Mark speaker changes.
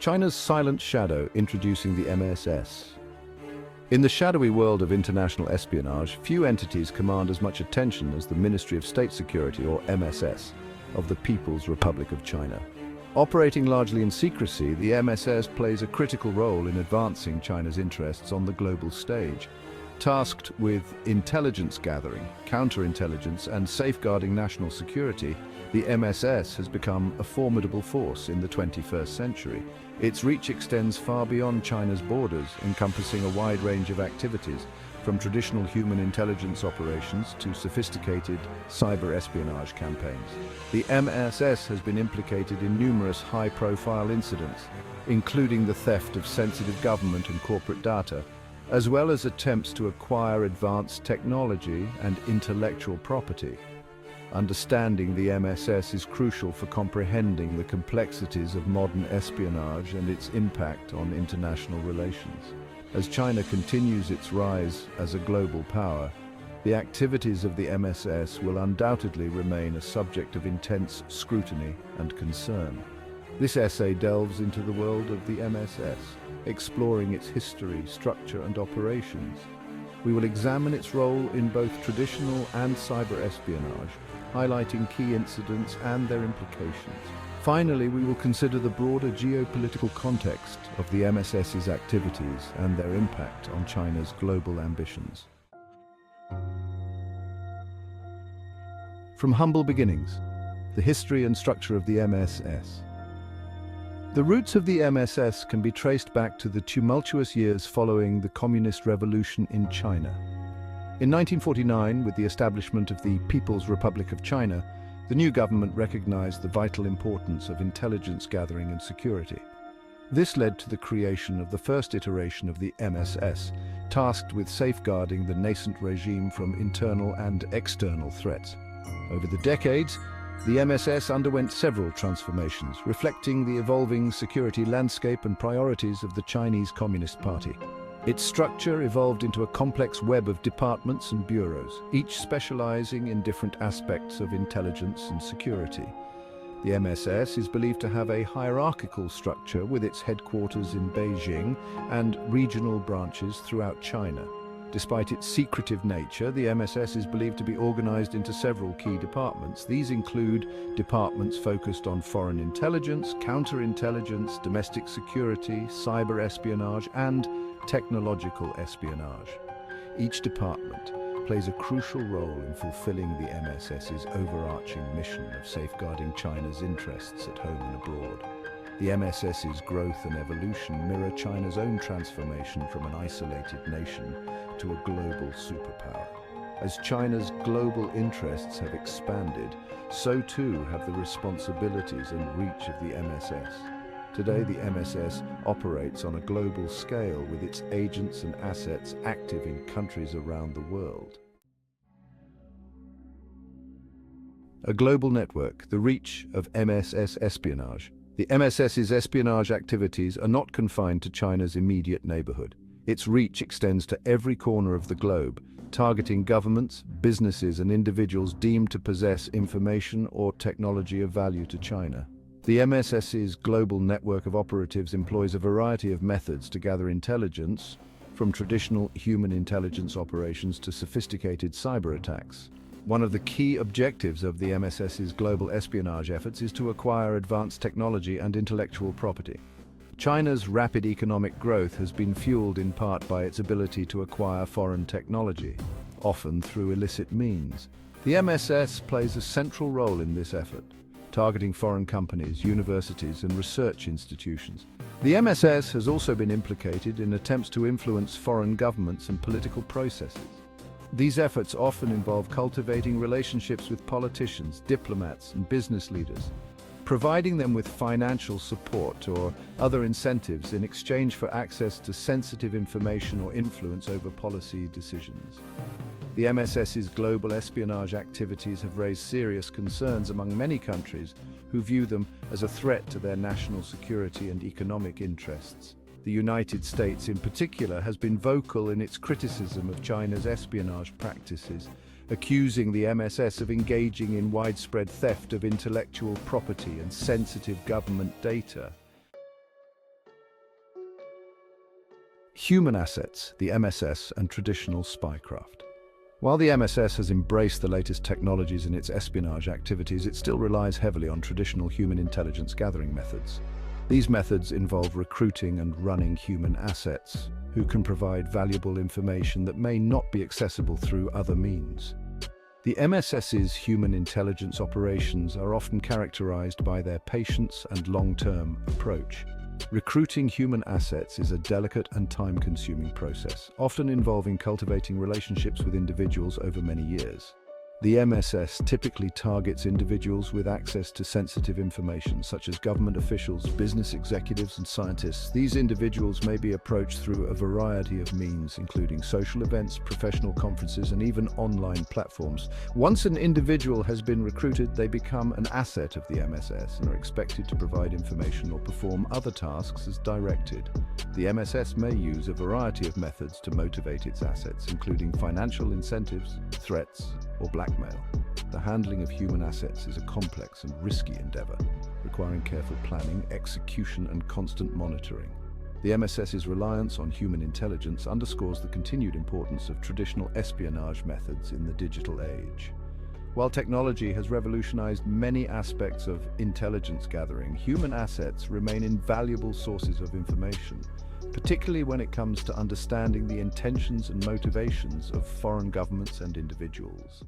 Speaker 1: China's silent shadow introducing the MSS. In the shadowy world of international espionage, few entities command as much attention as the Ministry of State Security, or MSS, of the People's Republic of China. Operating largely in secrecy, the MSS plays a critical role in advancing China's interests on the global stage. Tasked with intelligence gathering, counterintelligence, and safeguarding national security, the MSS has become a formidable force in the 21st century. Its reach extends far beyond China's borders, encompassing a wide range of activities, from traditional human intelligence operations to sophisticated cyber espionage campaigns. The MSS has been implicated in numerous high-profile incidents, including the theft of sensitive government and corporate data, as well as attempts to acquire advanced technology and intellectual property. Understanding the MSS is crucial for comprehending the complexities of modern espionage and its impact on international relations. As China continues its rise as a global power, the activities of the MSS will undoubtedly remain a subject of intense scrutiny and concern. This essay delves into the world of the MSS, exploring its history, structure, and operations. We will examine its role in both traditional and cyber espionage, highlighting key incidents and their implications. Finally, we will consider the broader geopolitical context of the MSS's activities and their impact on China's global ambitions. From humble beginnings, the history and structure of the MSS. The roots of the MSS can be traced back to the tumultuous years following the Communist Revolution in China. In 1949, with the establishment of the People's Republic of China, the new government recognized the vital importance of intelligence gathering and security. This led to the creation of the first iteration of the MSS, tasked with safeguarding the nascent regime from internal and external threats. Over the decades, the MSS underwent several transformations, reflecting the evolving security landscape and priorities of the Chinese Communist Party. Its structure evolved into a complex web of departments and bureaus, each specializing in different aspects of intelligence and security. The MSS is believed to have a hierarchical structure with its headquarters in Beijing and regional branches throughout China. Despite its secretive nature, the MSS is believed to be organized into several key departments. These include departments focused on foreign intelligence, counterintelligence, domestic security, cyber espionage, and technological espionage. Each department plays a crucial role in fulfilling the MSS's overarching mission of safeguarding China's interests at home and abroad. The MSS's growth and evolution mirror China's own transformation from an isolated nation to a global superpower. As China's global interests have expanded, so too have the responsibilities and reach of the MSS. Today, the MSS operates on a global scale with its agents and assets active in countries around the world. A global network, the reach of MSS espionage. The MSS's espionage activities are not confined to China's immediate neighborhood. Its reach extends to every corner of the globe, targeting governments, businesses, and individuals deemed to possess information or technology of value to China. The MSS's global network of operatives employs a variety of methods to gather intelligence, from traditional human intelligence operations to sophisticated cyber attacks. One of the key objectives of the MSS's global espionage efforts is to acquire advanced technology and intellectual property. China's rapid economic growth has been fueled in part by its ability to acquire foreign technology, often through illicit means. The MSS plays a central role in this effort, targeting foreign companies, universities, and research institutions. The MSS has also been implicated in attempts to influence foreign governments and political processes. These efforts often involve cultivating relationships with politicians, diplomats, and business leaders, providing them with financial support or other incentives in exchange for access to sensitive information or influence over policy decisions. The MSS's global espionage activities have raised serious concerns among many countries who view them as a threat to their national security and economic interests. The United States, in particular, has been vocal in its criticism of China's espionage practices, accusing the MSS of engaging in widespread theft of intellectual property and sensitive government data. Human assets, the MSS, and traditional spycraft. While the MSS has embraced the latest technologies in its espionage activities, it still relies heavily on traditional human intelligence gathering methods. These methods involve recruiting and running human assets, who can provide valuable information that may not be accessible through other means. The MSS's human intelligence operations are often characterized by their patience and long-term approach. Recruiting human assets is a delicate and time-consuming process, often involving cultivating relationships with individuals over many years. The MSS typically targets individuals with access to sensitive information, such as government officials, business executives, and scientists. These individuals may be approached through a variety of means, including social events, professional conferences, and even online platforms. Once an individual has been recruited, they become an asset of the MSS and are expected to provide information or perform other tasks as directed. The MSS may use a variety of methods to motivate its assets, including financial incentives, threats, or blackmail. The handling of human assets is a complex and risky endeavor, requiring careful planning, execution, and constant monitoring. The MSS's reliance on human intelligence underscores the continued importance of traditional espionage methods in the digital age. While technology has revolutionized many aspects of intelligence gathering, human assets remain invaluable sources of information, particularly when it comes to understanding the intentions and motivations of foreign governments and individuals.